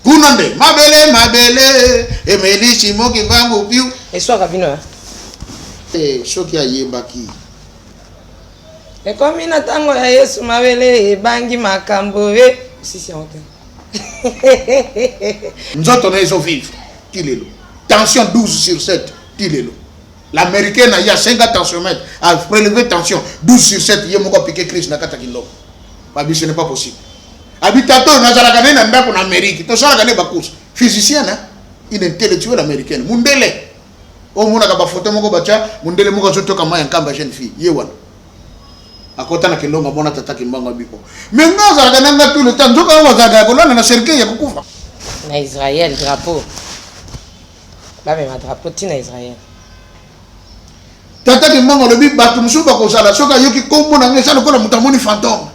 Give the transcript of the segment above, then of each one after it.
Hunande, mabele, emeli chimo kimbangu piu. Et soit Ravino, hein? Eh, choki ayebaki. Et comme il n'attend pas Yesu mabele, bangi makambo, si c'est honte. Nous autres, on est vivre. Tilelo. Tension 12 sur 7. Tilelo. L'américaine a 50 tensiomètres. A prélevé tension 12 sur 7. Il y a mon piqué Christ na katakilo. Babi, ce n'est pas possible. Habitateur, Nazaragane n'a pas en Amérique. Tu sais, la bakous. Physicien, hein? Une intellectuelle américaine. Mundele. Au monde a photo mon bacha. Mundele mon gazoto comme un camba jeune fille. Yewan. À côté de la longue, on a attaqué Mbanga Biko. Mais nous, on a tout le temps. Nous avons un cercle, il y a beaucoup. Na Israël, drapeau. Là, même un drapeau, tu na Israël. Tata qui m'a dit, Batumsou, Bakosala, Soka Yoki, comme on a mis ça, le col Moutamoni fantôme.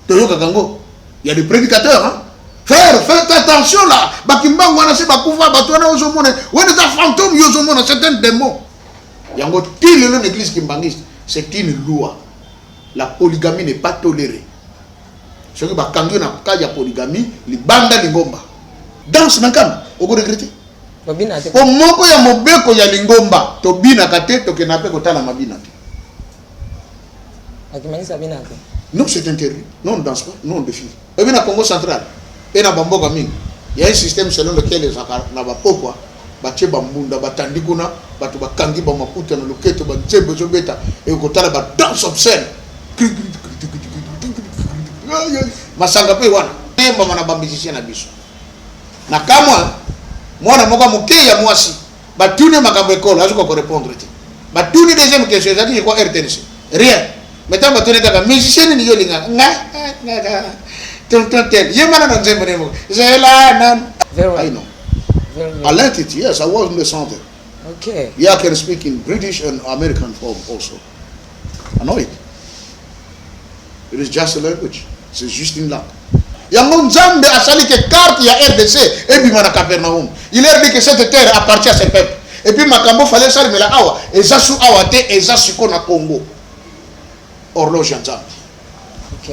Toyoka Kango. Il y a des prédicateurs, hein. Faites attention là. Bakimba, on a ces Bakouva, Batouana, Ozomone. On est un fantôme, Yozomone, certains démons. Il y a un style l'église kimbangiste. C'est une loi. La polygamie n'est pas tolérée. Ce qui va changer dans le cas de la polygamie, les bandes de l'ingomba. Dans ce cas, on va regretter. Au moment où il y a mon beko ya lingomba, to bina kate, to kenape kota la mabina. Non, c'est interdit. Non, on ne danse pas. Non, on défile. Et bien, à Congo central, et à Bambo Gaming, il y a un système selon lequel les Akar, n'a pas pourquoi, Baché Bambunda, Batandikuna, Batu Bakangi, Bamakuta, le Keto, Batsebo Zobeta, et au côté de la danse obscène. Masanga pe wana. Nemba mana bambisisi na biso. Na kamwa, mwana moka mukeya mwasi. Batune makambo école, azuko ko répondre ti. Batune deuxième question, ça dit quoi RTNC? Rien. Maintenant batune kaka musicien ni yolinga. Tel. Yemana na nzembe nemo. Zela nan. I know. I learned it, yes, I was in the center. Okay. Yeah, I can speak in British and American form also. I know it. It is just a language. C'est juste une langue. Yango Nzambe a sali que carte ya RDC et puis mana Capernaum. Il a dit que cette terre appartient à ce peuple. Et puis makambo fallait sali mela awa ezasu awa te ezasu ko na Congo. Horloge Nzambe. OK.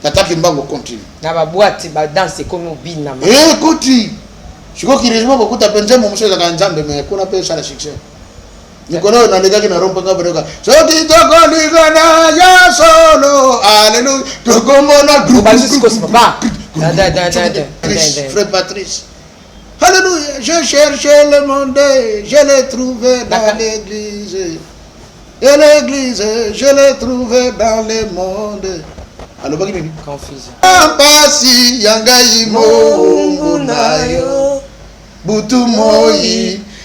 Tata Kimbango continue. Na ba boîte ba danse comme obina. Eh koti. Siko kirizmo ko kuta penza mo muso za Nzambe mais kuna pe sala succès. Nikono na lega kina rompa ngabreka. Soti toko ligana ya solo. Alléluia. Toko mona groupe. Papa. Frère Patrice. Alléluia. Je cherchais le monde, je l'ai trouvé dans l'église. Et l'église, je l'ai trouvé dans le monde. Alors bagini confusion. Ampasi yangai Mungu nayo. Butu moi.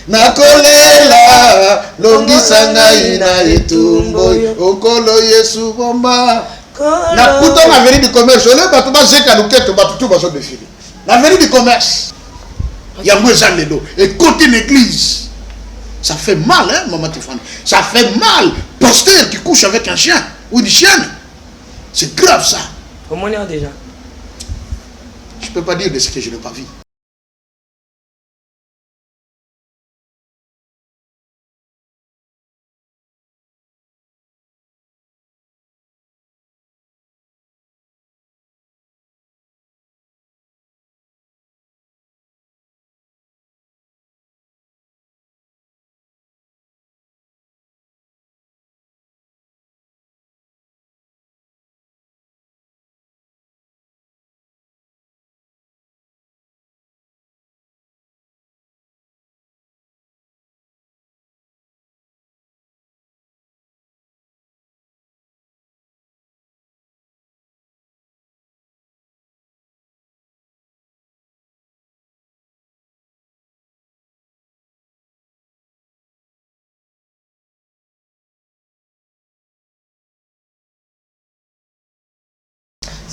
Nakolela longisa ngai na etumbo okolo Yesu bomba nakuta na avenue du commerce ole bato bazeka luketo bato tout bazo défiler la avenue du commerce yango eza lelo et côté l'église ça fait mal hein maman Tiffany ça fait mal pasteur qui couche avec un chien ou une chienne c'est grave ça comment on est déjà je peux pas dire de ce que je n'ai pas vu.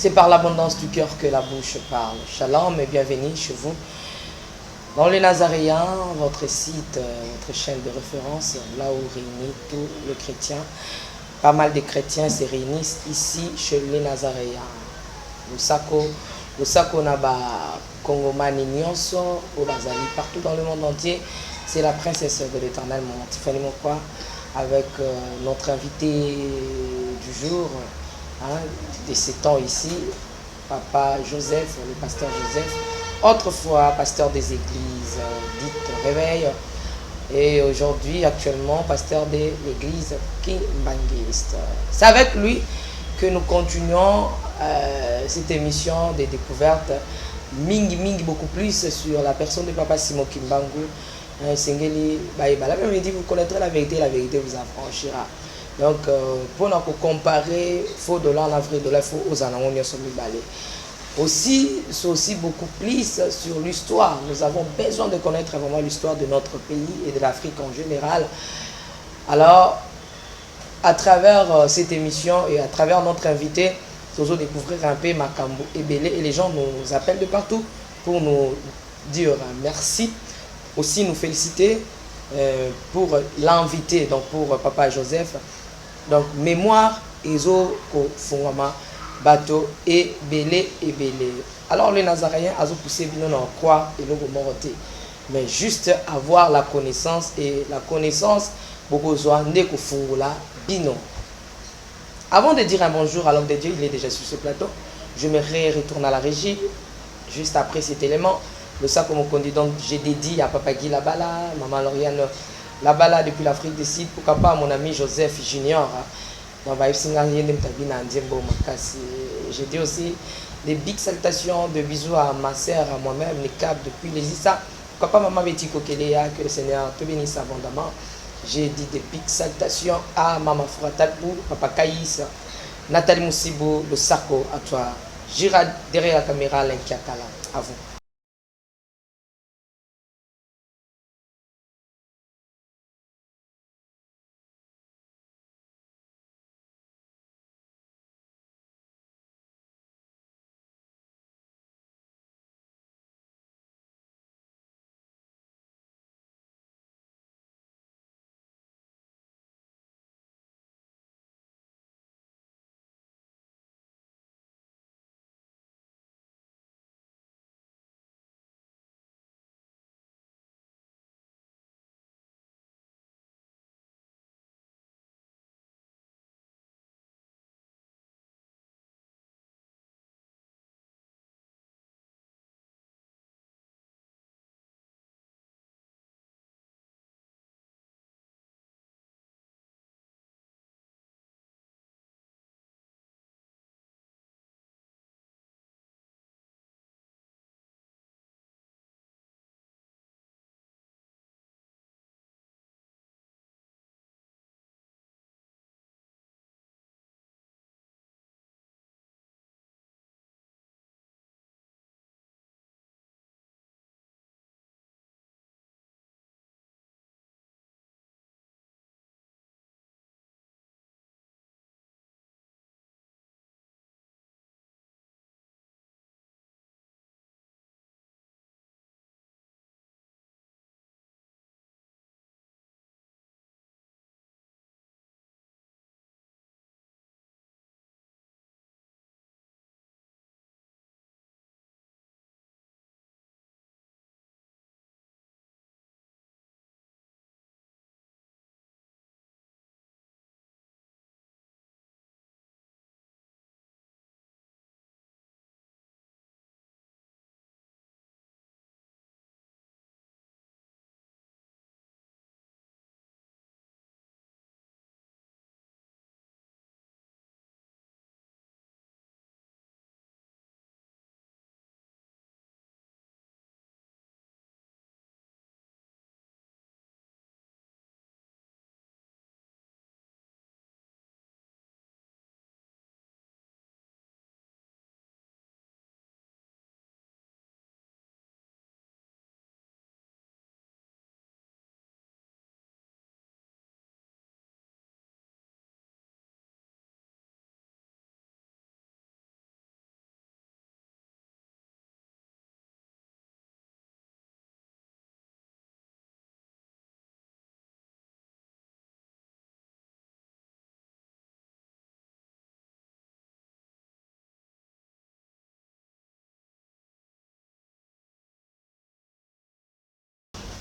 C'est par l'abondance du cœur que la bouche parle. Shalom et bienvenue chez vous. Dans les Nazaréens, votre site, votre chaîne de référence, là où réunit tous les chrétiens. Pas mal de chrétiens se réunissent ici chez les Nazaréens. Le Sako Naba Kongomani Nyonso, au Bazali, partout dans le monde entier. C'est la princesse de l'Éternel, mon Tiffany Mokwa, avec notre invité du jour. Hein, de ces temps ici, Papa Joseph, le pasteur Joseph, autrefois pasteur des églises dites Réveil, et aujourd'hui, actuellement, pasteur de l'église Kimbanguiste. C'est avec lui que nous continuons cette émission des découvertes, beaucoup plus sur la personne de Papa Simon Kimbangu. Sengeli, la même dit, vous connaîtrez la vérité vous affranchira. Donc, pour nous comparer, faux dollar, la vraie dollar, faux aux anangoniens sont balais. Aussi, c'est aussi beaucoup plus sur l'histoire. Nous avons besoin de connaître vraiment l'histoire de notre pays et de l'Afrique en général. Alors, à travers cette émission et à travers notre invité, nous allons découvrir un peu Makambo et Belé. Et les gens nous appellent de partout pour nous dire merci. Aussi nous féliciter pour l'invité, donc pour Papa Joseph. Donc, mémoire, Ezo, Fungama, Bateau et Belé. Alors, les Nazaréens, Azo poussé Bino en croix et l'eau moroté. Mais juste avoir la connaissance et la connaissance, beaucoup besoin de Fungula Bino. Avant de dire un bonjour à l'homme de Dieu, il est déjà sur ce plateau. Je me retourne à la régie, juste après cet élément. Le sac comme on dit, donc j'ai dédié à Papa Guy Labala, Maman Lauriane Labala depuis l'Afrique du Sud, pourquoi pas à mon ami Joseph Junior. J'ai dit aussi des big salutations, de bisous à ma sœur, à moi-même, les câbles depuis les Issa. Pourquoi pas Maman Betty Kokelea, que le Seigneur te bénisse abondamment. J'ai dit des big salutations à Maman Furatabou, Papa Kaïs, Nathalie Moussibou, le Sako, à toi. J'irai derrière la caméra, l'Inkiatala, à vous.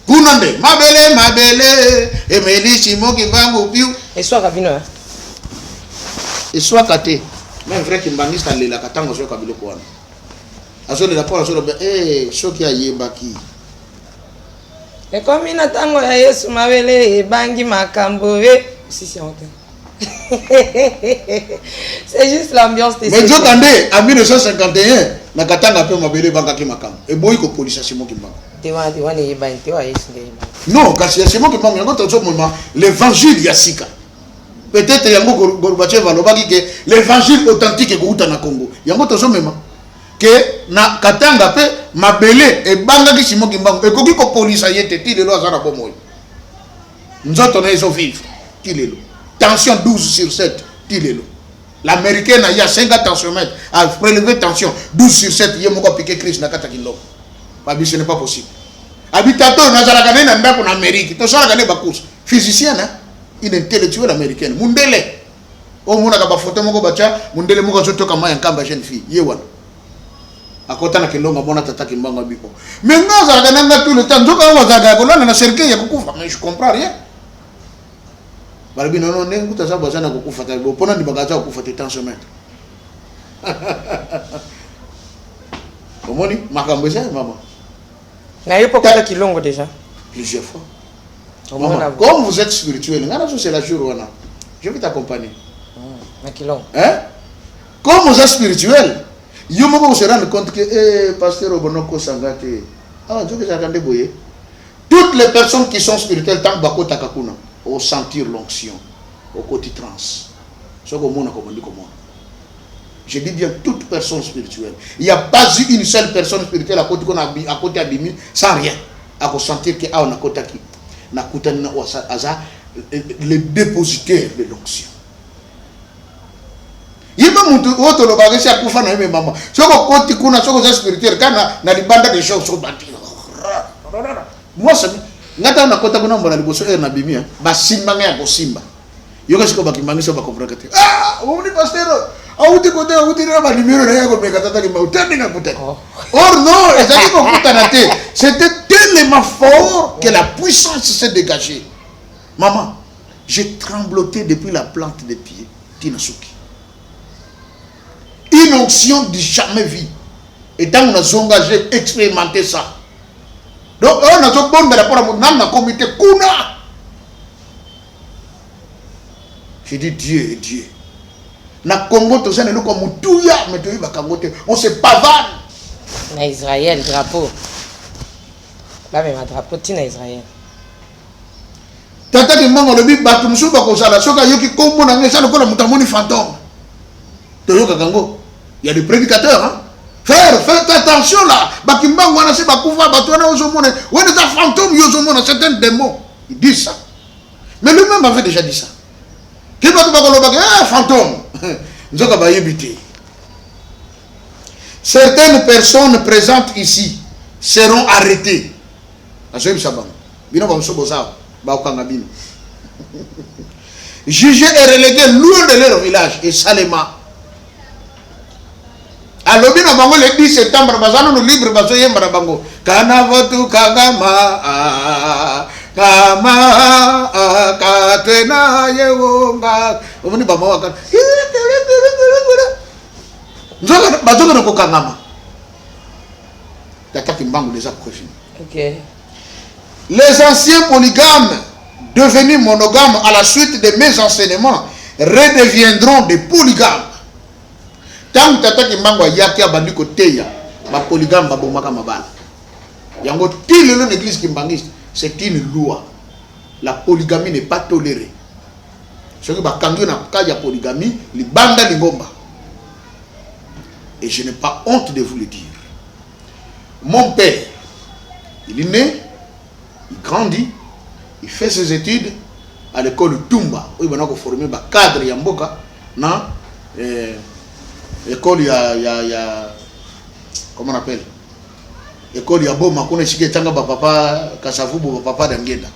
Kunande, mabele, Emeli Simon Kimbangu piu. Et soit Ravino. Et soit Kate. Même vrai Kimbangiste a la Katango sur Kabilo Kouane. Azo la pour azo soki ayebaki. Et comme il attend ya Yesu mabele bangi makambo si c'est honteux. C'est juste l'ambiance de. Mais Dieu kandé en 1951 na katanga pe mabele bangaki makambo. Et boy ko police Simon Kimbangu. Non, kasi Simon Kimbangu yango tozo moment l'évangile yasika. Peut-être yango Gorbachev alobaki que l'évangile authentique est kouta na Congo. Yango tozo même que na katanga pe mabele e bangaki Simon Kimbangu e koki ko police yete ti lelo azana bomoy. Nzoto na iso vivre ti lelo. Tension 12/7 ti lelo. L'américain a 50 tensiomètres a prélevé tension 12/7 yé moko piqué Christ na kata kiloko. Babi ce n'est pas possible. Habitateur nazala kana na ndako na Amérique. To sala kana ba course. Physicien hein, une intellectuel américaine. Mundele. O mona ka ba photo moko bacha, Mundele moko zoto kama yankamba jeune fille. Yé wana. Akota na kilonga mona tata Kimbangu bipo. Mais non za kana na tout le temps. Nzoka wazaga ko na cercueil ya kukufa. Mais je comprends rien. Barabi non nengu taza bazana kukufa ta bo pona ndibagaza kukufa te tensiomètre. Omoni makambo ça maman. Na yo pourquoi kilongo déjà? Plusieurs fois. Maman, comme vous êtes spirituel, c'est la jour wana. Je vais t'accompagner. Na kilongo. Hein? Comme vous êtes spirituel, yo moko se rendre compte que pasteur Obonoko Sangate. Ah, Dieu que j'attendais boyer. Toutes les personnes qui sont spirituelles tant bako takakuna au sentir l'onction au côté trans. Ce que mon a dit comment. Je dis bien toute personne spirituelle. Il n'y a pas eu une seule personne spirituelle à côté qu'on a à côté Abimi sans rien. À sentir que on a côté qui na côté na aza le dépositaire de l'onction. Yeba muntu auto lo bagesi akufa na yeme mama. Soko côté kuna soko za spirituel kana na libanda de choses sur bâti. Moi ça ngata na côté kuna mbona liboso na bimi ba simba ngaya ko simba. Yoka siko bakimangisa ba comprendre que ah, on dit pasteur auti côté auti na ba numéro na yako me katata ki mautani na côté. Or non, ezali ko kutana te. C'était tellement fort que la puissance s'est dégagée. Maman, j'ai trembloté depuis la plante des pieds. Tinasuki. Une onction du jamais vu. Et tant qu'on a engagé, expérimenté ça. Donc, on a dit bon, rapport à mon comité Kuna. J'ai dit Dieu est Dieu. Na Congo, tout ça, nous comme Moutouya, mais tu vas Kangote. On se pavane. Na Israël, drapeau. Là, même un drapeau, tu na Israël. Tata Kimbangu le big batum suba ko sala soka yoki kombo na ngesa lokola mutamoni fantôme. Toyoka kango. Il y a des prédicateurs hein. Frère, faites attention là. Ba Kimbangu wana se bakufa batwana ozomone. When is a fantôme yozomona certains démons. Ils disent ça. Mais lui-même avait déjà dit ça. Qui va ba koloba fantôme. Nzoka ba yebité. Certaines personnes présentes ici seront arrêtées. Azoyib sabam. Bino ba msobo sawa. Jugés et relégués loin de leur village et Salema. Alors bien avant le 10 septembre, bazano no libre bazo yembra bango. Kana votu kagama kama katena yewonga. Omoni bama waka. Nzoka bazo no kokangama. Tata Kimbangu les approche. OK. Les anciens polygames, devenus monogames à la suite de mes enseignements, redeviendront des polygames. Tant que Tata Kimbangu a yaki abandi koteya, ba polygame ba bomaka mabala. Yango tile l'église kimbangiste, c'est une loi. La polygamie n'est pas tolérée. Ce que ba kangi na kaya polygamie, li banda lingomba. Et je n'ai pas honte de vous le dire. Mon père, il est né, il grandit, il fait ses études à l'école Tumba, où il va former un cadre Yamboka, dans l'école comment on appelle, l'école Yaboma, qu'on est chiqué tanga papa Kasavubo, papa d'Angenda.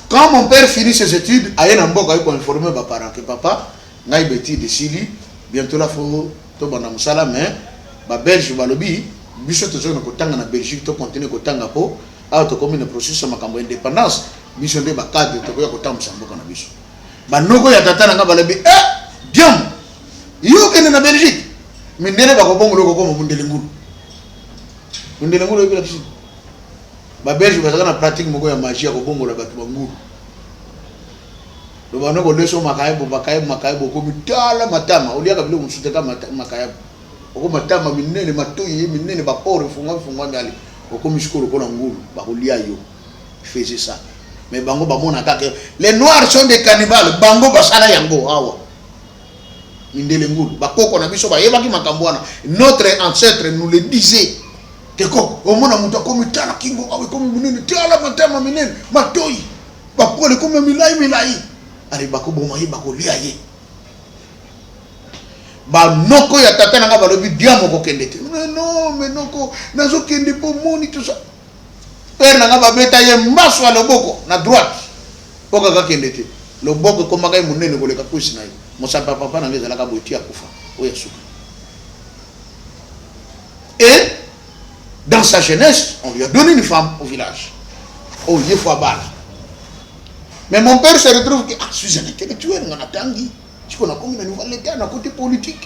Quand mon père finit ses études, à Yamboka, il va informer mes parents que papa, n'a eu bêtis de Sili, bientôt là, il faut tout le monde, mais ma belge va le dire. Biso to zona kotanga na Belgique to continuer kotanga po auto comme une processus makambo indépendance biso nde ba cadre to ko kotanga msamboka na biso ba noko ya tata nga balabi diam yo kene na Belgique mindele bakobongo loko koma mundele ngulu mundele ngulu ebila kisi ba belge bazaka na pratique moko ya magie ko bongo la batu bangulu lo bana ko leso makayebo ko mitala matama oliaka bilo musuteka makayebo ko matama minene matoyi minene ba pore fungwa ngali ko mishikolo ko na ngulu ba kolia yo faisait ça mais bango ba mona kake les noirs sont des cannibales bango basala yango awa mindele ngulu bakoko na biso ba yebaki makambo wana notre ancêtre nous le disait que ko omona muto ko mitala kingo awe ko minene tala matama minene matoyi ba pole ko milai ali bako boma ye bako lia ye ba noko ya tata nanga balobi diamo ko kende te non mais noko nazo kende po moni tout ça père nanga ba beta ye mbaso ya loboko na droite poka ka kende te loboko ko makai munene ko leka kusi na ye mosa papa na ngeza la ka botia kufa oya suka et dans sa jeunesse on lui a donné une femme au village oh ye fois bala. Mais mon père se retrouve que je suis un intellectuel, je connais l'état d'un côté politique.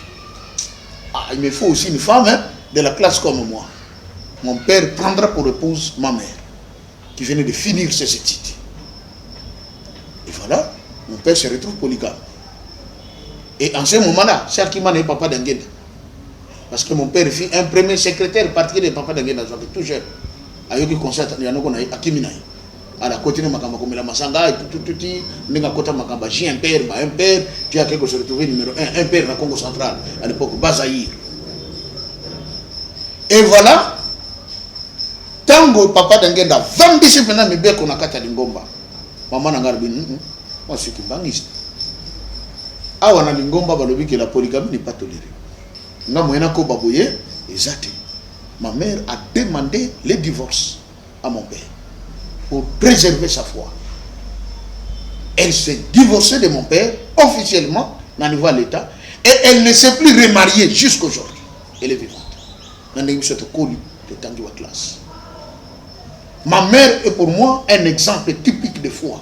Il me faut aussi une femme de la classe comme moi. Mon père prendra pour épouse ma mère, qui venait de finir ses études. Et voilà, mon père se retrouve polygame. Et en ce moment-là, c'est Akima n'est papa d'Angenda. Parce que mon père fit un premier secrétaire particulier de papa d'Angenda, tout jeune. Ayoki constate, il y a un Akimina. À la côté de Makamba comme la Masanga et tout n'enga kota Makamba j'ai un père qui a quelque chose de retrouvé numéro 1 père dans le Congo central à l'époque Bazaïr. Et voilà tango papa d'Angenda 20 disciplines mais bien qu'on a kata lingomba maman nangarbi moi je suis kimbangiste awa na lingomba balobi que la polygamie n'est pas tolérée nga moyena ko baboye exact ma mère a demandé le divorce à mon père pour préserver sa foi. Elle s'est divorcée de mon père officiellement dans le niveau de l'État et elle ne s'est plus remariée jusqu'aujourd'hui. Elle est vivante. Dans cette colis de Tangiwa classe. Ma mère est pour moi un exemple typique de foi.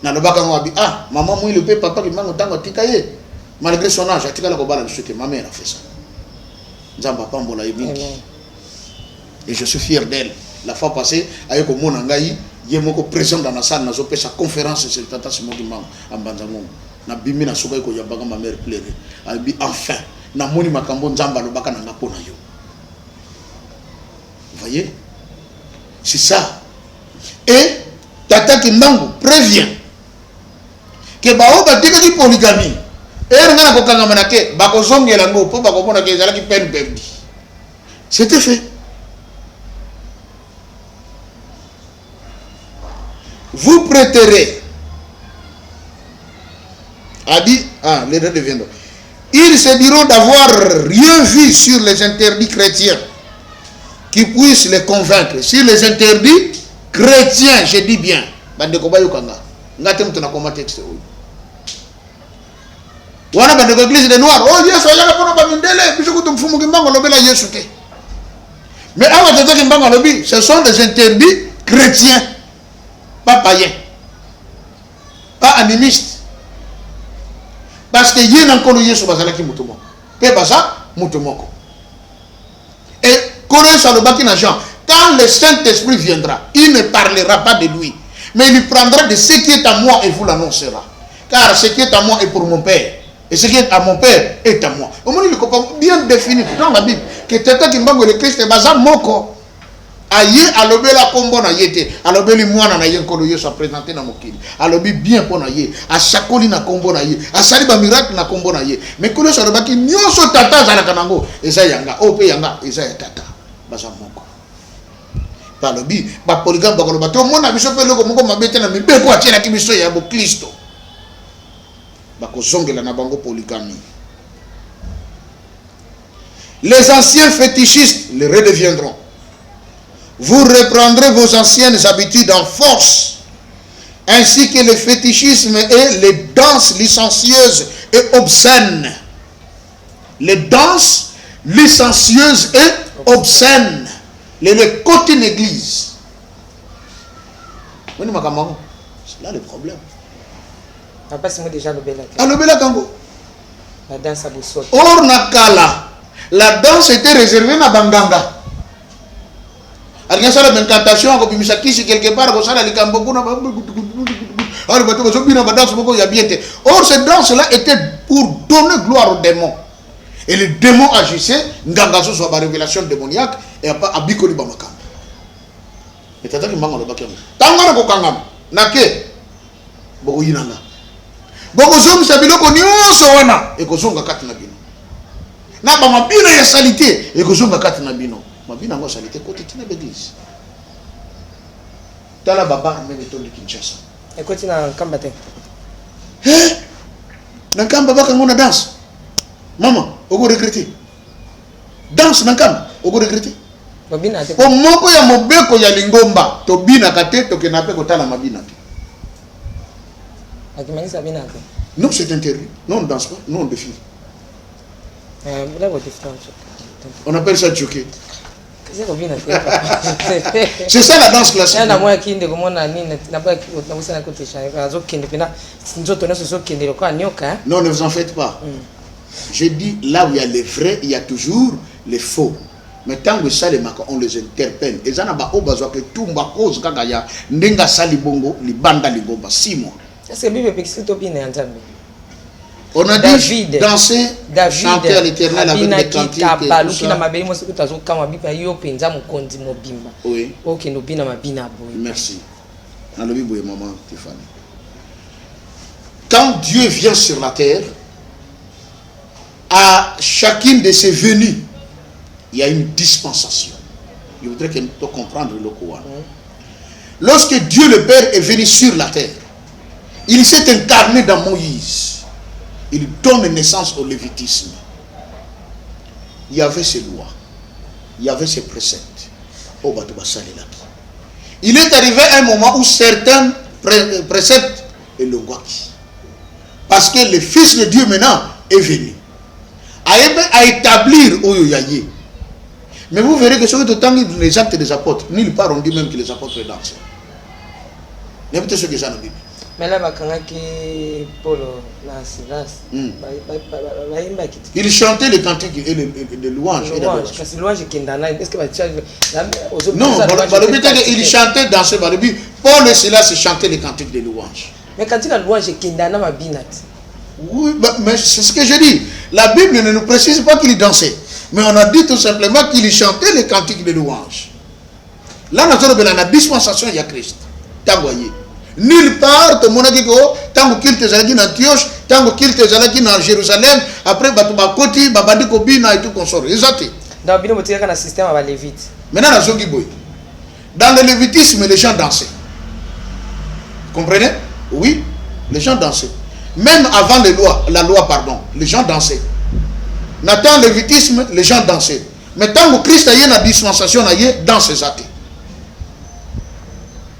Dans le bac ah maman moi le père papa qui m'a autant tikaye malgré son âge atika la kobala de ma mère a fait ça. Nzamba pambola yebiki. Et je suis fier d'elle. La fois passée, avec mon angaï, il y a mon président dans la salle, dans sa conférence, c'est le tata Simon en Banzamon. Na bimi na soka ko yabaga ma mère pleurer. Albi enfin, na moni makambo nzamba lo baka na ngapona yo. Vous voyez? C'est ça. Et tata Kimbangu prévient que bao ba tika di polygamie. Et ngana ko kanga manake ba ko zongela ngo po ba ko mona ke zala ki peine perdue. C'était fait. Vous prêterez. A dit, les deux deviendront. Ils se diront d'avoir rien vu sur les interdits chrétiens qui puissent les convaincre. Sur les interdits chrétiens, je dis bien. Bande koba yokanga. Ngatem tuna koma texte. Wana bande ko église des noirs. Oh Yesu ayaka pona ba mindele, biso ko tumfumu kimbango lobela Yesu te. Mais awa tata kimbango lobi, ce sont des interdits chrétiens. Pas païen, pas animiste. Parce que yé n'a connu Yesu bazalaki mutumo. Pe baza mutumoko. Et connaissent le baki na Jean. Quand le Saint-Esprit viendra, il ne parlera pas de lui, mais il prendra de ce qui est à moi et vous l'annoncera. Car ce qui est à moi est pour mon Père. Et ce qui est à mon Père est à moi. Au moins il est bien défini dans la Bible que tata kimbango le Christ est baza moko. Aye alobela kombo na yete alobeli mwana na ye nkolo Yesu a présenté na mokili alobi bien pona ye a sakoli na kombo na ye a sali ba miracle na kombo na ye mais kolo so robaki nyoso tata za na kanango eza yanga ope yanga eza ya tata baza moko balobi ba polygame ba koloba to mona biso pe loko moko mabete na mibeko atie na kibiso ya bo Kristo ba kozongela na bango polygamie. Les anciens fétichistes les redeviendront. Vous reprendrez vos anciennes habitudes en force, ainsi que le fétichisme et les danses licencieuses et obscènes. Les danses licencieuses et obscènes. Les côtés de l'église. C'est là le problème. Papa, c'est moi déjà le bel le bel kango. La danse à Boussoto. Or nakala, la danse était réservée à Banganga. Alors il y a ça l'incantation, comme Misaki quelque part, comme ça la likambokuna. Or cette danse-là était pour donner gloire aux démons. Et les démons agissaient, Ngangazo soit par révélation démoniaque et à Bikoli Bamakam. Et t'as dit que Mango le Bakam. Tangana Kokangam, Nake, Boko Yinanga. Boko Zoum Sabilo Konyo Sowana, et Kozonga Katinabino. Na ba mabina ya salité, et Kozonga Katinabino. Mabina ngo salité côté Tina l'église. Tala Baba même ton de Kinshasa. Et quand tu es en Kambate? Eh? Nankamba Baka Ngona danse. Maman, on va regretter. Danse Nankamba, on va regretter. Pour moko ya mobeko ya lingomba, to bina kate to kenape ko tala mabina. Akimangisa bina kate. Non, c'est interdit. Non, on ne danse pas. Non, on défile. On appelle ça jockey. C'est ça la danse classique. Non, ne vous en faites pas. Je dis, là où il y a les vrais, il y a toujours les faux. Mais tant que ça, les marques, on les interpelle. Et ça n'a pas besoin que tout le monde quand il y a Nenga Salibongo, les bandes Ligomba, 6 mois. Est-ce que la Bible est bien entendu? On a dit danser, chanter à l'éternel avec des cantiques. Oui. Merci. Quand Dieu vient sur la terre, à chacune de ses venues, il y a une dispensation. Je voudrais que nous comprenions le Coran. Lorsque Dieu le Père est venu sur la terre, il s'est incarné dans Moïse. Il donne naissance au lévitisme. Il y avait ses lois. Il y avait ses préceptes. Il est arrivé un moment où certains préceptes et le waki. Parce que le Fils de Dieu maintenant est venu. À établir Oyoyaye. Mais vous verrez que ce que tant les actes des apôtres, nulle part on dit même que les apôtres dansent. N'importe ce que ça nous dit. Mais là, Paul, il chantait les cantiques et les louanges. Non, il chantait dans ce barbie. Paul et Silas chantaient les cantiques de louanges. Mais quand il a louange, oui, mais c'est ce que je dis. La Bible ne nous précise pas qu'il dansait. Mais on a dit tout simplement qu'il chantait les cantiques de louanges. Là, dans la dispensation, il y a Christ. T'as voyé. Nulle part, tant qu'il te zalaki en Antioche, tant qu'il te zalaki en Jérusalem, après, Batubakoti, Babadi Kobina et tout consort. Exact. Dans le système, on va lévite. Maintenant, dans le lévitisme, les gens dansaient. Vous comprenez? Oui, les gens dansaient. Même avant la loi, les gens dansaient. Dans le lévitisme, les gens dansaient. Mais tant que Christ a eu la dispensation, il y a dans ces athées.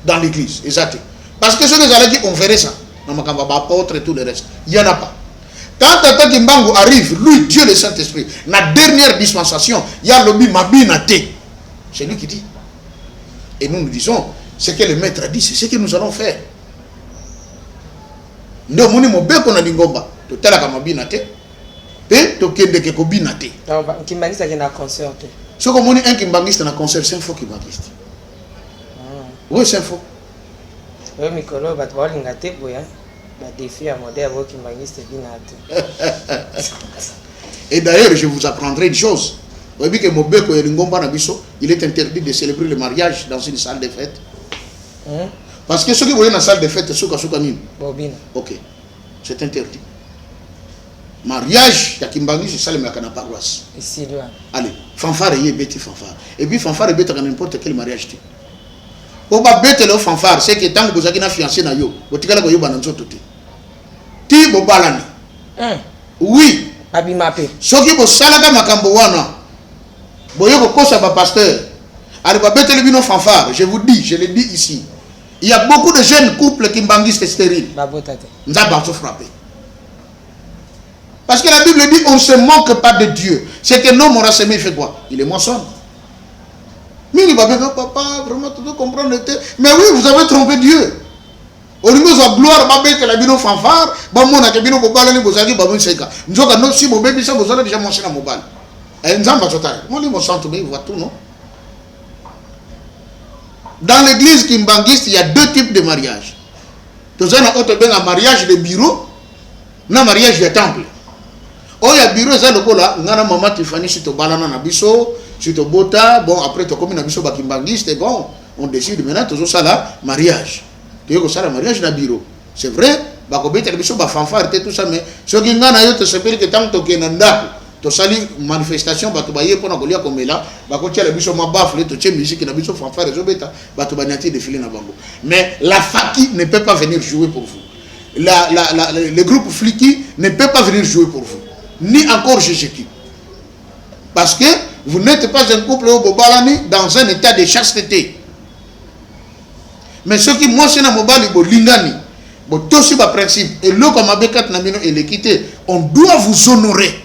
Dans l'église, exact. Parce que ceux qui ont dit, on verrait ça. On ne va pas apôtre et tout le reste. Il n'y en a pas. Quand Tata Kimbangu arrive, lui, Dieu le Saint-Esprit, la dernière dispensation, il y a l'obi mabinate. C'est lui qui dit. Et nous disons, ce que le maître a dit, c'est ce que nous allons faire. Nous avons dit, qu'on a dit, tu as la mabinate, et tu as dit, kobinate. Kimbangiste qui est un concert. Ce qu'on dit, un kimbangiste dans un concert, c'est un faux kimbangiste. Oui, c'est un faux. Et d'ailleurs, je vous apprendrai une chose. Vous voyez que Mobeko et Lingomba Nabiso, il est interdit de célébrer le mariage dans une salle de fête. Parce que ceux qui voient dans la salle de fête, c'est Souka Bobine. Ok, c'est interdit. Mariage, il y a Kimbangi, c'est ça le Makana paroisse. Ici, là. Allez, fanfare, il y a bêti fanfare. Et puis fanfare est bêti dans n'importe quel mariage. Pour pas bêter le fanfare, c'est que tant que vous avez une fiancée, vous avez une fiancée. Ti bobalani. Oui. Abimapé. Ce qui vous salaga makambowana. Boyo kosa ba pasteur. Allez ba bêter le bino fanfare. Je vous dis, je le dis ici. Il y a beaucoup de jeunes couples qui banguissent stériles. Nous avons frappé. Parce que la Bible dit on ne se moque pas de Dieu. C'est que l'homme aura semé, il fait quoi? Il est moissonne. Mais il va bien, papa, vraiment, tu dois comprendre. Mais oui, vous avez trompé Dieu. olingo za gloire babete la bino fanfare ba mona ke bino bobala ni bozaki ba monseka nzoka no si bobebi sa bozala déjà monsena mobala nzamba total moi les monsanto mais voit tout non. Dans l'église kimbangiste il y a deux types de mariage. Tozana auto ben un mariage de bureau na mariage de temple. Oya bureau za lokola ngana mama Tiffany si to balana na biso si to bota bon après to comme na biso ba kimbangiste bon on décide maintenant toujours ça là mariage. Yo ça le mariage na bureau. C'est vrai, ba ko beta biso ba fanfare tout ça mais ce qui ngana yo te sepeli que tant to kenanda to sali manifestation ba to ba yepona ko lia komela ba ko tia le biso ma bafle to tie musique na biso fanfare zo beta ba to ba nyati défiler na bango. Mais la faki ne peut pas venir jouer pour vous. Le groupe Fliki ne peut pas venir jouer pour vous. Ni encore Jésus-Christ. Parce que vous n'êtes pas un couple au Bobalani dans un état de chasteté. Mais ce qui moi c'est na mobali bo lingani bo tosi ba principe et le comme abekat na mino et l'équité on doit vous honorer.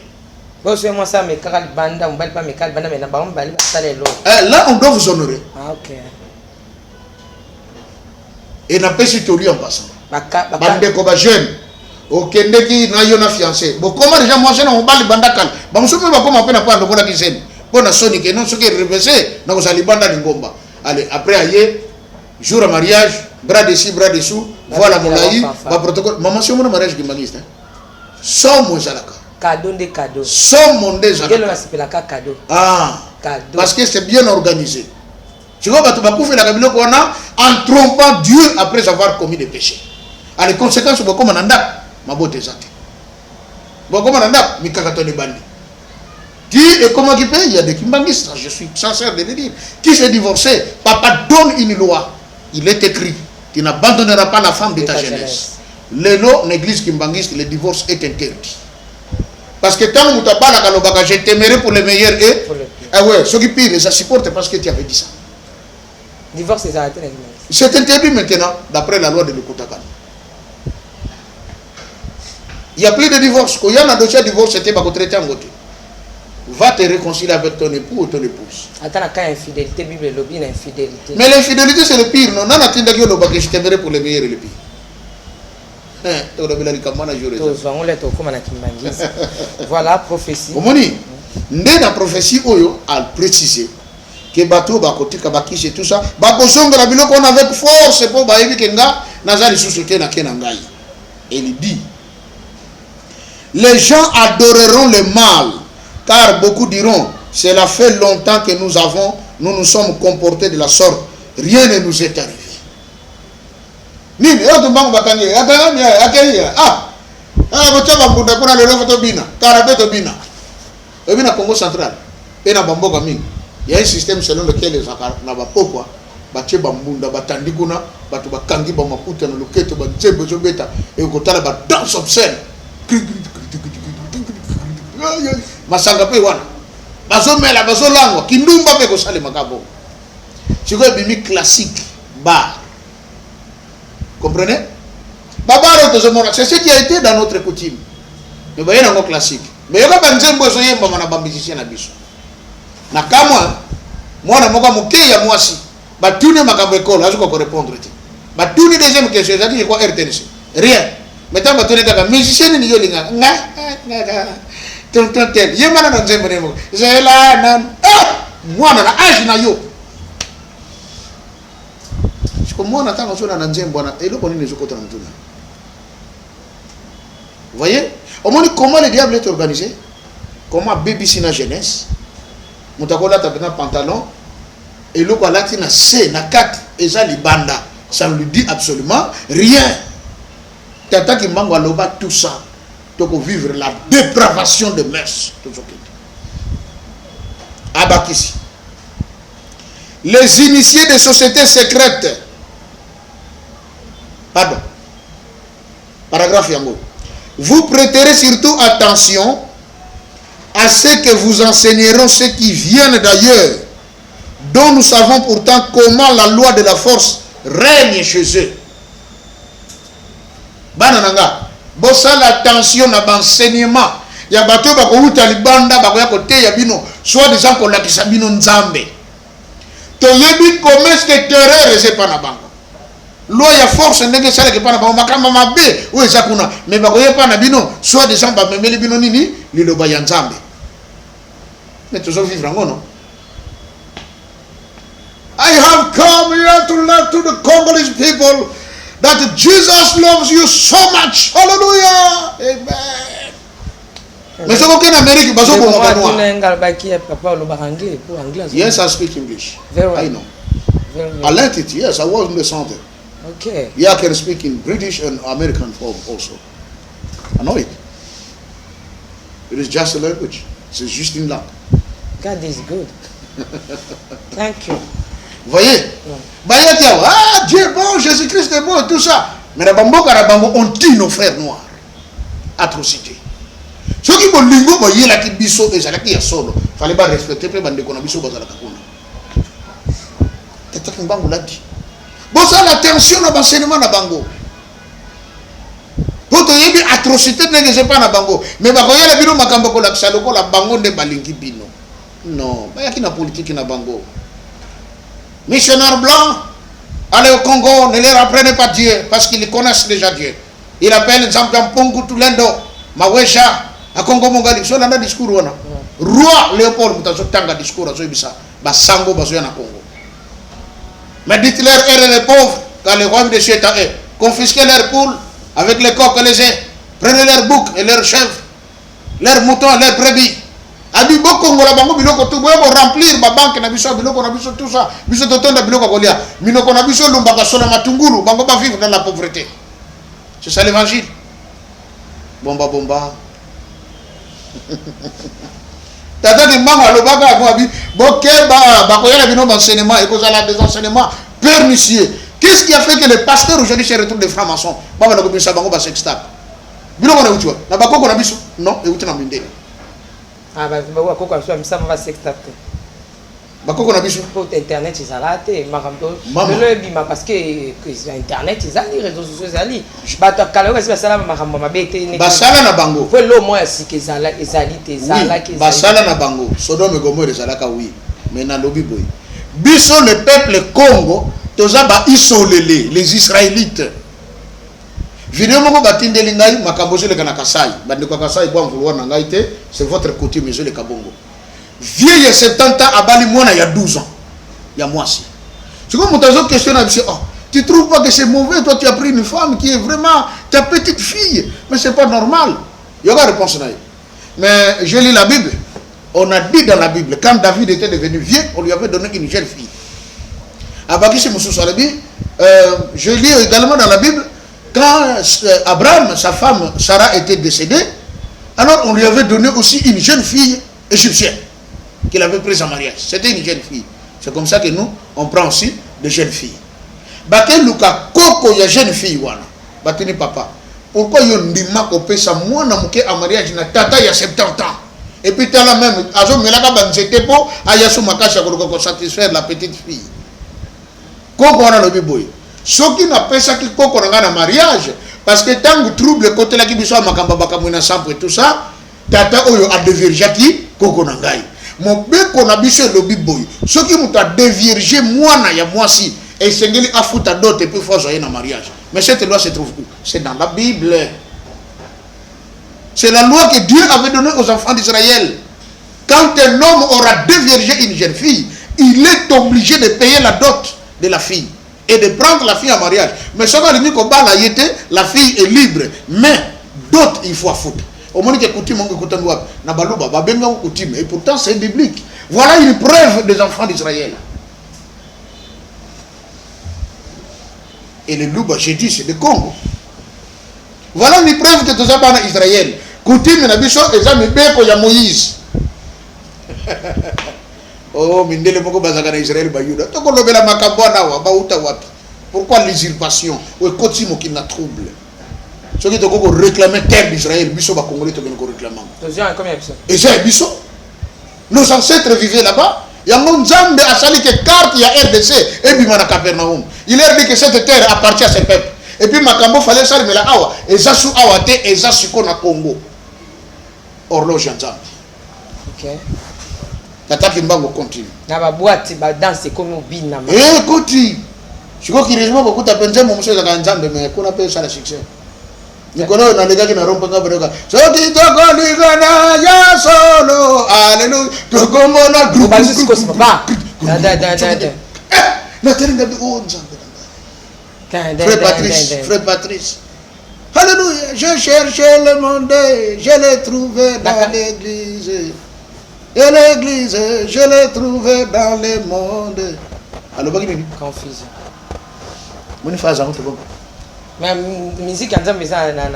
Bon c'est moi ça mais kal banda on pas mais kal banda mais na ba on bali salelo. Là on doit vous honorer. Ah OK. Et na pesi to lui en passant. Bande ko ba jeune okende ki na yo na fiancé bo comment déjà moi c'est na mobali banda kal ba musupe ba koma pena kwa ndokola kiseni bona soni ke non soki reverser na ko sali banda ngomba. Allez après aye jour à mariage, bras dessus, bras dessous, voilà mon laï, ma protocole. Maman, c'est mon mariage qui m'a dit. Somme mon jalaka. Cadeau de cadeau. Somme mon déjà. Cadeau. Ah, cadeau. Parce que c'est bien organisé. Tu vois, tu vas faire la cabine qu'on a en trompant Dieu après avoir commis des péchés. À les conséquences, c'est comme un anda, ma beauté zate. Bon, comme un anda, mi kakatoni bandi. Qui et comment qui paye? Il y a des kimbangistes, je suis sincère de le dire. Qui s'est divorcé? Papa donne une loi. Il est écrit, tu n'abandonneras pas la femme de ta jeunesse. L'église kimbangiste, le divorce est interdit. Parce que tant que tu as parlé à je t'aimerai pour le meilleur et... Ah ouais, ceux qui pire, ça supporte parce que tu avais dit ça. Divorce, c'est interdit maintenant, d'après la loi de l'Okotakan. Il n'y a plus de divorce. Quand il y a un dossier de divorce, c'était pas traité en côté. Va te réconcilier avec ton époux ou ton épouse. Attends, quand infidélité, Bible lobby l'infidélité. Mais l'infidélité c'est le pire, non? Non, je t'aimerai pour le meilleur et le pire. Voilà, prophétie. Dans la prophétie, on a précisé que bateau bakoti kabaki c'est tout ça. Bakosonga la bilo qu'on avec force pour baïbi kenga nazali sous-sauter na kenangai. Et il dit les gens adoreront le mal. Car beaucoup diront, cela fait longtemps que nous nous sommes comportés de la sorte. Rien ne nous est arrivé. Nini, Congo central. Il y a un système selon lequel les Akara, batie bambunda batandi kuna batu bakangi ba makuta na loketo ba nzembe zo beta e kotala ba danse obscène masanga pe wana bazo mela bazo langwa kindumba pe ko sale makabo siko bimi classique bar, comprenez babaro to zomona c'est ce qui a été dans notre coutume mais ba yana ngo classique mais yoka ba nzembe zo yemba mana ba musicien na biso na kamwa mwana moko moke ya mwasi batune makambo école azuko ko répondre ti batune deuxième question ça dit quoi RTNC rien maintenant batune kaka musicien ni yolinga nga tonton tel yemana na nzembe ne moko zela nan mwana na âge na yo siko mwana tanga sona na nzembe bwana eloko nini zokota na mtuna. Vous voyez au moins comment le diable est organisé, comment baby sina jeunesse mutakola tapena pantalon et le quoi là na C na 4 et ça libanda ça ne lui dit absolument rien. Tata qui mango loba tout ça donc vivre la dépravation de mœurs tout ce qui abakisi les initiés des sociétés secrètes pardon paragraphe yango vous prêterez surtout attention à ce que vous enseigneront ceux qui viennent d'ailleurs, dont nous savons pourtant comment la loi de la force règne chez eux. Banananga, bossa l'attention à l'enseignement. Il y a bateau bako uta libanda bako ya kote ya bino, soit des gens qu'on l'a kisabino nzambe. To yebi comment est-ce que terreur c'est pas na bango. loi ya force ndenge esalaki mpa na bango makambo mabe oyo eza kuna me bakoyepa na bino soit des gens bamemeli bino nini liloba ya nzambe me tozovivre yango no. I have come here to learn to the Congolese people that Jesus loves you so much. Hallelujah. Amen. Mais c'est qu'en Amérique, yes, I speak English. I know. I learned it. Yes, I was in the center. Okay. Yeah, I can speak in British and American form also. I know it. It is just a language. C'est juste une langue. God is good. Thank you. Voyez? Ah, Dieu est bon, Jésus-Christ est bon et tout ça. Mais la bamboka, on tue nos frères noirs. Atrocité. Ceux qui ont lingo, il y a qui biso et ça qui est solo. Fallait pas respecter les bandes de konabiso bazala kakuna. Tata kimbango l'a dit. Bon ça l'attention à l'enseignement na bango. Pour te dire atrocité n'est pas na bango. Mais ba koya la bino makambo ko la saloko la bango ne balingi bino. Non, ba yaki na politique na bango. Missionnaires blancs, allez au Congo, ne leur apprenez pas Dieu, parce qu'ils connaissent déjà Dieu. Il appelle Zampian Pongu Tulendo, Mawesha, à Congo Mongali, so nanda discours wana. Roi Léopold Mutazo Tanga discours à Zoibisa, Basango Bazoya na Congo. Mais dites-leur, les pauvres, quand les rois de Chieta confisquez leurs poules avec les coqs et les œufs, prenez leurs boucs et leurs chèvres, leurs moutons, leurs brebis. Abi boko ngola bango biloko to boyo remplir ba banque na biso biloko na biso tout ça biso to tonda biloko kolia minoko na biso lumba ka sona matungulu bango ba vivre dans la pauvreté. C'est ça l'évangile. Bomba bomba. Tata de mama lobaka ko abi bokeba ba koyela bino enseignement et kozala des enseignements pernicieux. Qu'est-ce qui a fait que les pasteurs aujourd'hui se retrouvent des francs-maçons? Ba na ko bisa bango ba sextape. Biloko na utiwa na bakoko na biso non e utina mindele. Ah bah bakoko na biso va sextape. Bakoko na biso pour internet izalate makambo le bima parce que internet izali réseaux sociaux izali bato kala kasi basala makambo mabete ne basala na bango pour le moins si que ezali te ezala que basala na bango Sodome et Gomorrhe ezalaka oui mais na lobi boy biso le peuple Congo toza ba isolé les Israélites vidéo moko batindeli ngai makambo zele kana Kasai bande kwa Kasai kwa mvulwa na ngai te c'est votre coutume zele kabongo vieux 70 ans abali mwana il y a 12 ans il y a moi aussi c'est comme mon question oh tu trouves pas que c'est mauvais toi tu as pris une femme qui est vraiment ta petite fille mais c'est pas normal il y a pas réponse là mais je lis la Bible on a dit dans la Bible quand David était devenu vieux on lui avait donné une jeune fille Abaki je lis également dans la Bible quand Abraham sa femme Sarah était décédée alors on lui avait donné aussi une jeune fille égyptienne qu'il avait prise en mariage. C'était une jeune fille. C'est comme ça que nous, on prend aussi des jeunes filles. Baké Luka Koko ya jeune fille wana. Batini papa. Pourquoi yo ndima ko pesa mwana muke en mariage na tata ya 70 ans. Et puis t'as la même azo melaka banzete po ayaso makasha ko satisfaire la petite fille. Koko wana lobi boy. Soki na pesa ki koko na mariage parce que tangu trouble côté la ki biso makamba bakamwina sample et tout ça, tata oyo a devirja ki koko na ngai. Mon beko na biso lobi boy soki muta dévierger mwana ya mwasi et sengeli afuta dot et puis faut joyer na mariage mais cette loi se trouve où? C'est dans la Bible. C'est la loi que Dieu avait donnée aux enfants d'Israël. Quand un homme aura déviergé une jeune fille, il est obligé de payer la dot de la fille et de prendre la fille en mariage. Mais ça va dire que la fille est libre, mais dot il faut foutre. Au moins que coutume na baluba babenga coutume et pourtant c'est biblique. Voilà une preuve des enfants d'Israël. Et les louba j'ai dit c'est des Congo. Voilà une preuve que tous ça en Israël. Coutume na biso ezami beko ya Moïse. Oh mindele moko bazaka na Israël ba Yuda. To ko lobela makambo na wa ba uta wapi. Pourquoi l'usurpation ou coutume qui n'a trouble? Ceux qui ont réclamé terre d'Israël, biso ba Congolais qui ont réclamé. Et c'est biso. Nos ancêtres vivaient là-bas. Il y a un Nzambe a sali que carte il y a RDC et bimana Capernaum. Il leur dit que cette terre appartient à ce peuple. Et puis makambo fallait ça mais là awa ezasu awate ezasuko na Congo. Horloge Nzambe. OK. Tata Kimbango continue. Na ba boîte ba danse comme au bin na. Continue. Je crois qu'il résume beaucoup de penser mon monsieur Zaganzambe, mais qu'on appelle ça la succès. Nous connaissons les gars qui n'ont pas de gars. Ce qui te connaît, ya solo, alléluia. Tu comprends? Tu vas juste cause papa. Frère Patrice. Alléluia. Je cherchais le monde, je l'ai trouvé dans l'église. Et l'église, je l'ai trouvé dans le monde. Alors, confusion. Mon frère, ça bon. Mais la musique, quand on a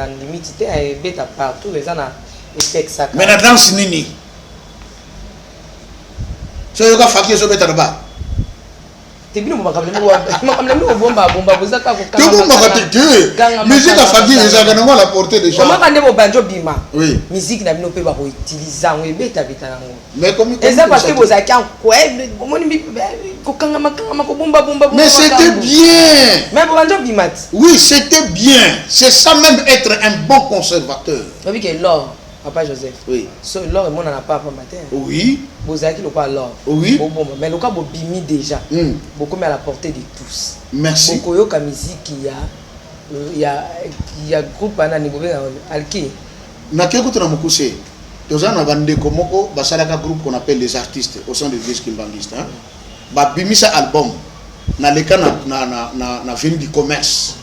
une limite, elle est partout, les gens ont effet ça. Mais la danse, nini. C'est le gars qui est au bas. Tu es venu au bomba, vous êtes tu musique à famille, les gens la portée déjà. Comment on est au banjo bima? Oui. Musique n'a pas utiliser, on est bête avec ta langue. Mais comme et ça parce que vous avez un quoi? Mais c'était bien. Mais banjo bima. Oui, c'était bien. C'est ça même être un bon conservateur. Vous avez que l'or, papa Joseph. Oui. So l'or et mon n'a pas matin. Oui. Vous avez qui le pas l'or. Oui. Bon, mais le cas vous bimi déjà. Beaucoup mais à la portée de tous. Merci. Beaucoup yo ka musique il y a groupe ana niveau alki. Na keko tuna mukuse. Toza na bande komoko basalaka groupe qu'on appelle les artistes au sein de l'église kimbanguiste hein. Ba bimisa album na leka na venu du commerce.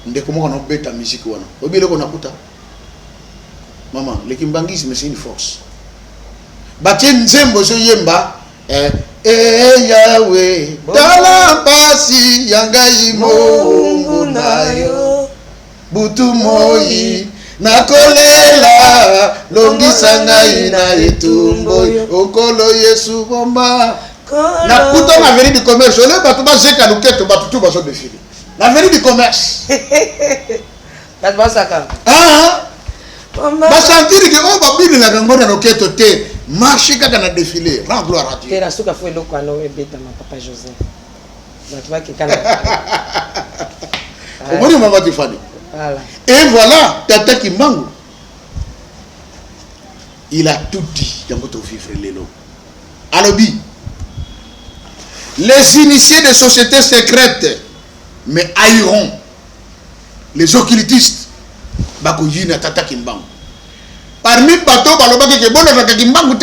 Ndeko moko na beta musique wana. Obile ko nakuta. Maman, le kimbangisme c'est une force. Batie nzembo zo yemba Yahweh tala pasi yangai Mungu nayo butu moi nakolela longisa ngai na etumbo okolo Yesu bomba na kuta na veni du commerce ole batu bazeka luketo batu tu bazo défiler na veni du commerce batu basaka basentir que on va bien la ngona loketo te marcher kaka na défilé rend gloire à Dieu. Tera suka fo eloko ano ebeta ma papa Joseph. Batu ba kekana. Omoni maman Tiffany. Voilà. Et voilà, Tata Kimbangu. Il a tout dit dans votre vivre l'élo. Alobi. Les initiés des sociétés secrètes mais haïront les occultistes. Bakoyina Tata Kimbangu. Parmi les bateaux,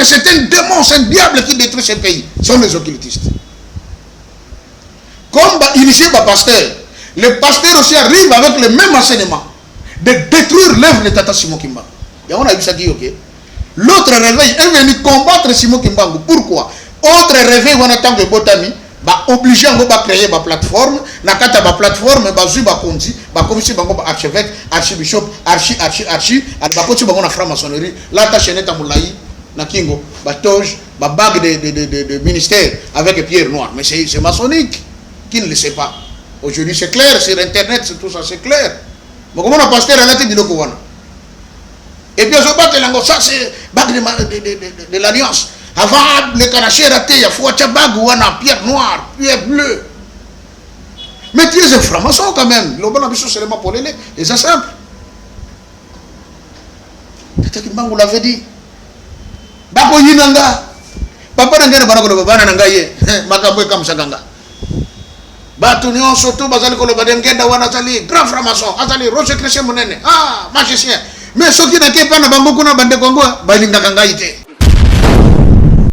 c'est un démon, c'est un diable qui détruit ce pays. Ce sont les occultistes. Comme initié par pasteur, le pasteur aussi arrive avec le même enseignement de détruire l'œuvre de Tata Simon Kimbangu. Et on a vu ça qui ok. L'autre réveil est venu combattre Simon Kimbangu. Pourquoi? Autre réveil, on attend que Botami obligé à créer une plateforme. Na kata ba plateforme bazu ba konzi ba komisi bango ba archevêque archbishop archi ba koti bango na franc-maçonnerie la ta chaîne ta moulaï na kingo ba toge ba bague de ministère avec pierre noire, mais c'est maçonnique. Qui ne le sait pas? Aujourd'hui c'est clair sur internet, c'est tout ça, c'est clair. Mais comment on a pasteur à la tête de l'Okowana? Et puis on bat lango, ça c'est bague de l'alliance. Avant le canaché raté, il y a fois bague ou a pierre noire, pierre bleue. Mais tu es un franc-maçon quand même. Le bon ambition seulement pour les et ça simple. Tata Kimbangu l'avait dit. Bako yinanga. Papa nangere bana ko bana nangaye. Makambo comme ça ganga. Batu nyon surtout bazali ko badengenda wana zali grand franc-maçon, azali roche chrétien monene. Ah, magicien. Mais ce qui n'est pas na bango kuna bande kongo balinga kanga ite.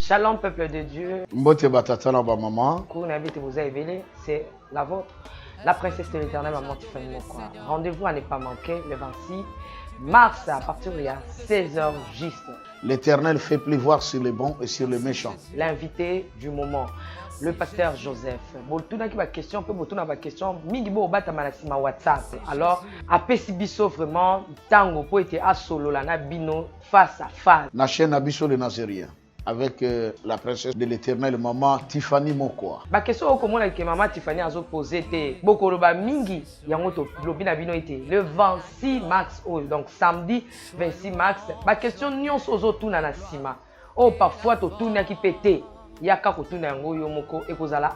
Shalom peuple de Dieu. Mbote batata na ba maman. Qu'on invite vous à éveiller, c'est la vôtre. La princesse de l'éternel, maman Tiffany Mokwa. Rendez-vous à ne pas manquer le 26 mars à partir de 16h juste. L'éternel fait pleuvoir sur les bons et sur les méchants. L'invité du moment, le pasteur Joseph. Botuna qui va question, peut botuna va question. Mingibo obata manasima WhatsApp. Alors, apesi biso vraiment tango po ete a solo la na bino face à face. Na chaîne Abisso le Nazérien. Avec la princesse de l'éternel, maman Tiffany Mokwa. La question que maman Tiffany a posée était Bokoloba Mingi, Yangoto, Lobina Bino était le 26 mars, donc samedi 26 mars. La question Nyon Sozo Tuna Nasima. Oh, parfois, tu tournes qui pété.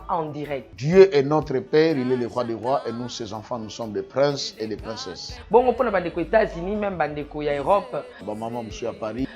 En direct. Dieu est notre Père, il est le roi des rois et nous, ses enfants, nous sommes des princes et des princesses. Bon, on peut aller aux États-Unis, même aux Europe. Maman, monsieur à Paris.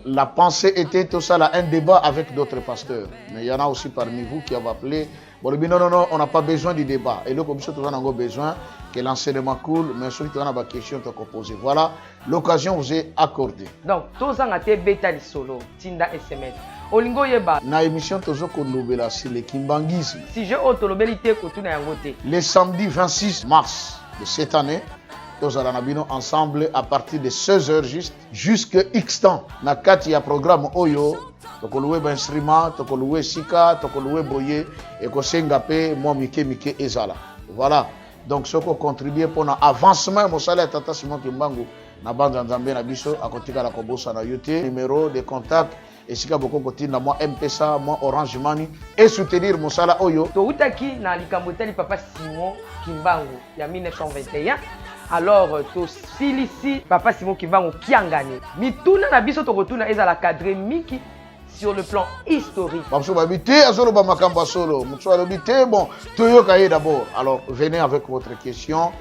La pensée était tout ça là, un débat avec d'autres pasteurs. Mais il y en a aussi parmi vous qui ont appelé Bon, non, on n'a pas besoin du débat. Et là, comme ça, on a besoin que l'enseignement coule, mais surtout, on a des questions à poser. Voilà, l'occasion vous est accordée. Donc, tous en été bêta solo, Tinda SMS. Olingo yeba. Na émission toujours qu'on nouvelle sur le kimbangisme. Si je autolobelité kotuna yangote. Le samedi 26 mars de cette année, nous allons ensemble à partir de 16h juste jusqu'à X temps. Na kati ya programme Oyo, toko loué instrument, toko loué sika, toko loué boye et ko sengape moi mike ezala. Voilà. Donc ce qu'on contribue pour l'avancement mon salaire tata Simon Kimbangu na banda nzambe na biso akotika la kobosa na yote numéro de contact et si beaucoup côté na moi M-Pesa moi Orange Money et soutenir mon salaire Oyo to utaki na likamboteli papa Simon Kimbangu ya 1921. Alors to silisi papa Simon Kimbangu kiangani mituna na biso to retourna ezala cadre miki sur le plan historique. Bon, alors venez avec votre question.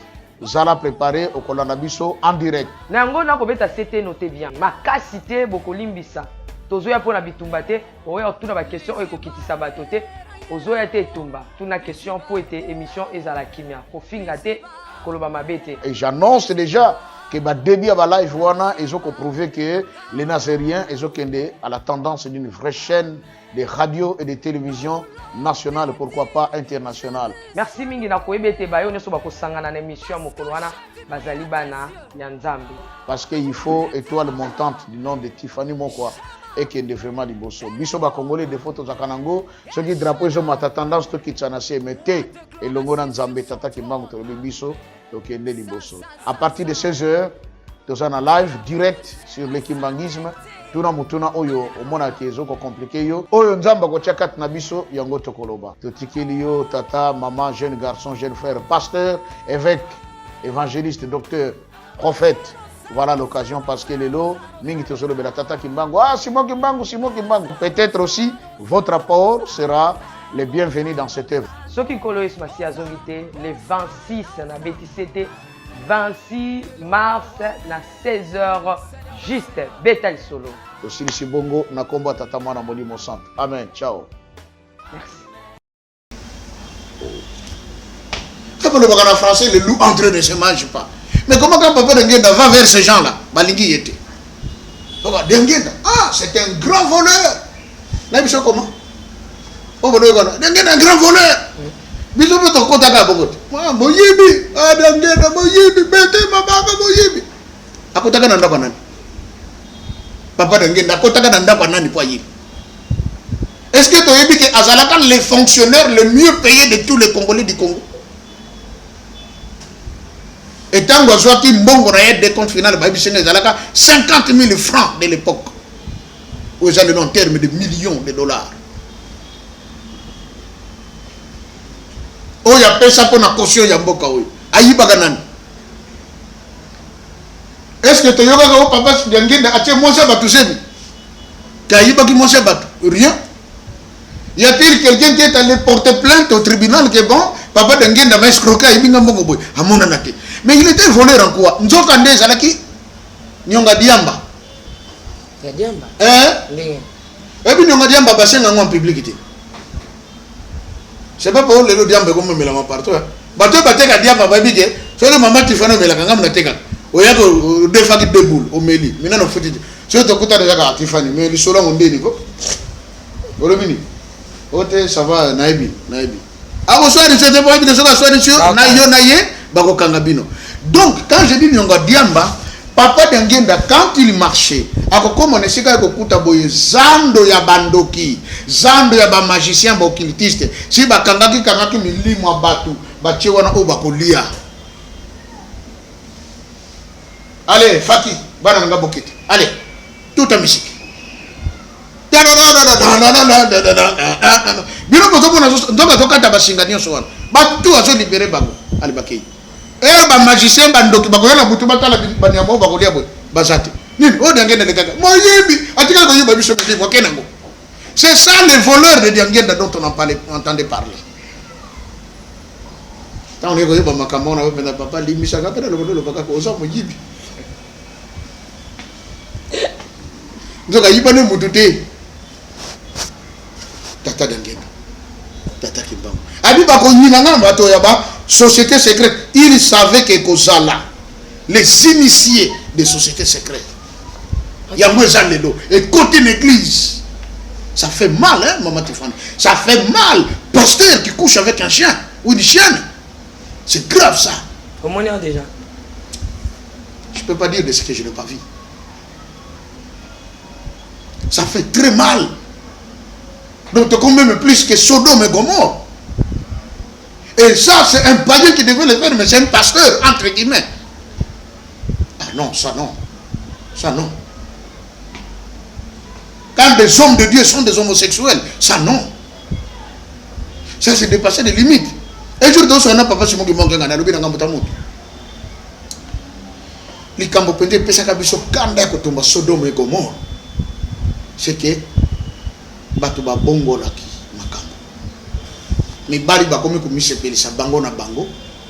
Vous allez préparer au Kolanabiso en direct. Nango na kobeta c'était noté bien. Makasité bokolimbisa. Tozoya pona bitumba te, oya tuna ba question o ekokitisa bato te. Ozoya te tumba. Tuna question pour été émission ezala kimia. Ko finga te koloba mabete. Et j'annonce déjà que le début à la live, ils ont prouvé que les Nazériens ont à la tendance d'une vraie chaîne de radio et de télévision nationale, pourquoi pas internationale. Merci mingi na koyebete bayo neso bakosangana na émission mokolo wana bazali bana ya Nzambe. Parce qu'il faut étoile montante du nom de Tiffany Mokwa et qui est vraiment du bosso. Biso ba Congolais des photos à Kanango, ceux qui drapeau ils ont ta tendance to kitsanase mete et longo na Nzambe tata ki mango to biso. Donc, à partir de 16h, nous sommes en live direct sur le kimbangisme. Tuna mutuna oyo omona kezo ko compliqué yo. Oyo nzamba ko chakat na biso yango tokoloba. Totikeli yo tata, maman, jeune garçon, jeune frère, pasteur, évêque, évangéliste, docteur, prophète. Voilà l'occasion parce que les lots, mingi tozolo bela tata Kimbangu. Ah, Simon Kimbangu. Peut-être aussi votre apport sera le bienvenu dans cette œuvre. Ce qui coloise Massi Azongité, le 26 na BTCT, 26 mars na 16h juste Betal Solo. Aussi le Sibongo na combat tatama na molimo centre. Amen. Ciao. Merci. Quand on le voit en français, le loup entre ne se mange pas. Mais comment quand papa Denguenda va vers ces gens-là, Balingi était. Denguenda, ah, c'est un grand voleur. Là, il comment? Oh, Denguenda, un grand voleur. Bisous pour ton compte à Kabogot. Moi, Moyibi, ah, Denguenda, Moyibi, Bete, Mababa, Moyibi. À côté de Nanda Banani. Papa Denguenda, à côté de Nanda Banani, Poyer. Est-ce que tu as dit que Azalaka, les fonctionnaires les mieux payés de tous les Congolais du Congo? Et tant que soit qui mbongo na des comptes final ba bisenga zalaka 50 000 francs de l'époque. Aux années en termes de millions de dollars. Oh ya pesa pour na caution ya mboka oyo. Ayibaga nani? Est-ce que tu yoga ko papa Denguenda atie monsa batu sebi? Kayiba ki monsa batu? Rien. Y a-t-il quelqu'un qui est allé porter plainte au tribunal que bon, papa Denguenda va escroquer Ibinga Mbongo boy. Amona nate. Mais il était voleur en quoi? Nzoka nde zalaki Nyonga Diamba. Ya Diamba. Oui. Et puis Nyonga Diamba bassin en public. C'est pas pour le Diamba comme me la partout. Bato bateka Diamba ba bige. So le maman Tifano me la ngam na teka. Oya ko defaki deboul au meli. Mina no futi. So to kuta déjà ka Tifani mais li solo ngondé ni ko. Olomini. Ote ça va naibi. Ah vous soyez c'était pas de soka soyez sur na yo na ye. Donc, quand je dis Nyonga Diamba, papa Denguenda, quand il marchait, comme on est zando ya bandoki, zando ya ba magicien, ba occultiste, si ba kangaki mili mwa batu, ba chewana o ba kolia. Allez, Faki, bana nga bokiti. Allez, tout à musique. Bino bozobona ndoka tokata basinga nyonso wana. Batu azo libérer bango, ali bakei. Et ba magicien bandoki bakoyana butu batala banyamo bakolia boy bazate nini o Denguenda le kaka moyibi atika ko yiba biso mbi ko kenango. C'est ça les voleurs de Denguenda dont on entendait parler. Tant on est ko yiba makamona o penda papa limisa ka penda lo baka ko osa moyibi nzoka yiba ne mutute tata Denguenda tata Kimbangu puis bakonina bato ya ba société secrète, ils savaient que kozala les initiés des sociétés secrètes. Il y a moins de et côté l'église. Ça fait mal, hein, maman Tiffany. Ça fait mal. Pasteur qui couche avec un chien ou une chienne. C'est grave ça. Comment on est déjà? Je ne peux pas dire de ce que je n'ai pas vu. Ça fait très mal. Donc quand même plus que Sodome et Gomorrhe. Et ça, c'est un païen qui devait le faire, mais c'est un pasteur, entre guillemets. Ah non, ça non. Ça non. Quand des hommes de Dieu sont des homosexuels, ça non. Ça c'est dépasser des limites. Un jour, dans ce papa, c'est moi qui manque un alobi dans un boutamout. Les Cambopendés, Pesaka Biso, Kanda, Kotomba, Sodome et Gomorrhe. C'est que, Batuba Bongo Laki, Makambo. Mais Bali Bakomi Kumise Pelisa, Bango na Bango,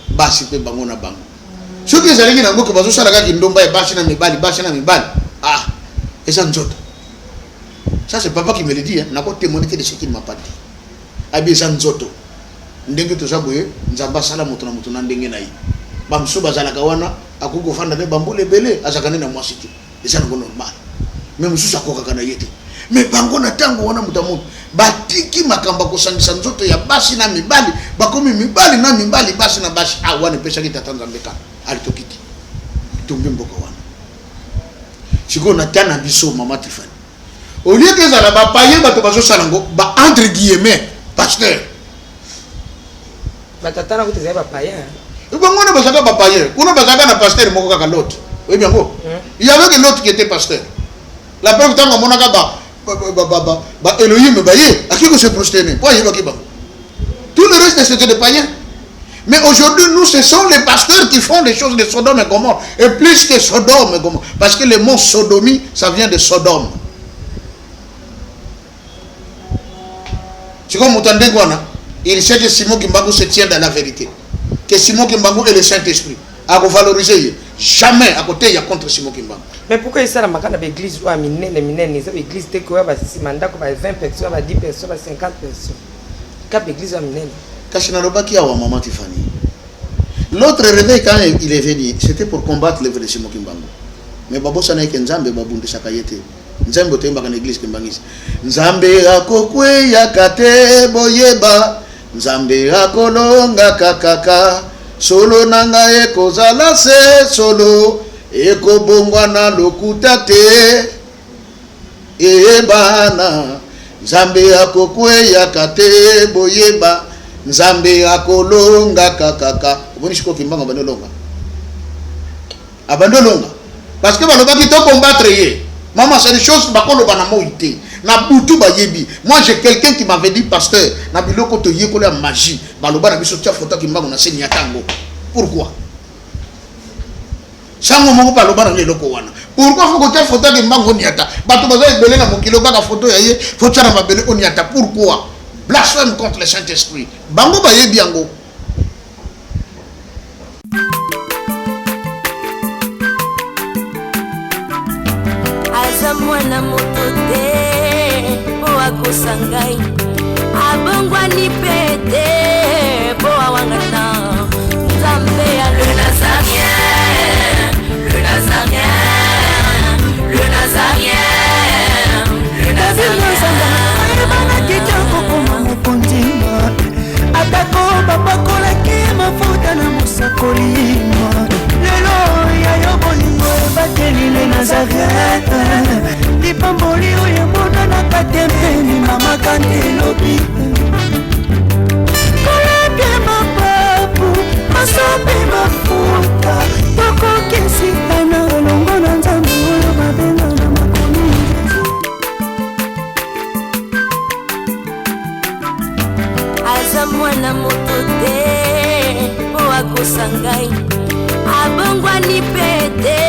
Basi pe Bango na Bango. Ceux qui allaient dans Boko Bazo Salaga, Kindomba et Bachina Mibali, Bachina Mibali. Ah, et ça nous autres. Ça c'est papa qui me le dit, hein. N'a pas témoigné de ce qu'il m'a pas dit. Abi Zanzoto. Ndenge to saboye, nzamba sala mutuna mutuna ndenge nayi. Bamso bazala kawana, akuko fanda ne bambule bele, azakane na mwasiti. Et ça n'est normal. Même sous sa koka kana yete. Mais bango na tango wana mutamu. Batiki makamba kosangisa nzoto ya basi na mibali, bakomi mibali na mibali basi na basi. Ah wana pesa kita tanzambeka. Alitokiti. Tumbi mboka wana. Siko na tana biso mama Tiffany. Au lieu que ça va payer bato bazo salango ba entre guillemets pasteur batatana ko tezeba payen bango na bazaka ba payen kuna bazaka na pasteur moko kaka l'autre oui bien go il y avait que l'autre qui était pasteur la preuve tant on monaka ba Elohim ba yé akiko se prosterner pour y ba tout le reste c'était des païens. Mais aujourd'hui, nous, ce sont les pasteurs qui font les choses de Sodome et Gomorrhe. Et plus que Sodome et Gomorrhe. Parce que le mot sodomie, ça vient de Sodome. C'est comme Moutandé Gouana. Il sait que Simon Kimbangu se tient dans la vérité. Que Simon Kimbangu est le Saint-Esprit. À valoriser. Jamais à côté, il y a contre Simon Kimbangu. Mais pourquoi il s'est dans l'église où il y a l'église de quoi 20 personnes, 10 personnes, 50 personnes. Cap l'église à Minene. Maman Tiffany. L'autre réveil quand il est venu, c'était pour combattre l'œuvre de Simon Kimbangu. Mais Babo Sana est Nzambe Babunde Sakayete. Nzambe otemba kana église Kimbangisi. Nzambe akokwe yakate boyeba. Nzambe akolonga kakaka. Solo nanga ekozala se solo. Eko bongwa na lokuta te. Ebana. Nzambe akokwe yakate boyeba. Nzambe akolonga kakaka. Oboni shiko Kimbanga bandolonga. Abandolonga. Parce que balobaki to combattre ye. Maman, c'est des choses bakolo banamo ité. Na butu ba yebi. Moi j'ai quelqu'un qui m'avait dit pasteur, na biloko to yekolo ya magie. Baloba na biso tia photo Kimbangu na seni yatango. Pourquoi? Sango moko baloba na leloko wana. Pourquoi faut que tia photo Kimbangu niata? Bato baza ebele na mokilo baka photo ya ye, faut tia na mabele oniata. Pourquoi? Blasphème contre le Saint-Esprit. Bango ba yebi yango. Mwana moto te po akosangai abongwani pete po awangata Nzambe ya le Nazarien, le Nazarien, le Nazarien, le Nazarien. Bana kitoko koma mokondima atako bapakolaki mafuta na mosakolima lelo ya yobolingo bateli le Nazarien. Pamboli oyo mona na katembeni mama kandelobi koleke mapapu masopi mafuta tokokisitana longo na Nzambe oyo babenga na makomi aza mwana moto te po akosangai abongwani pete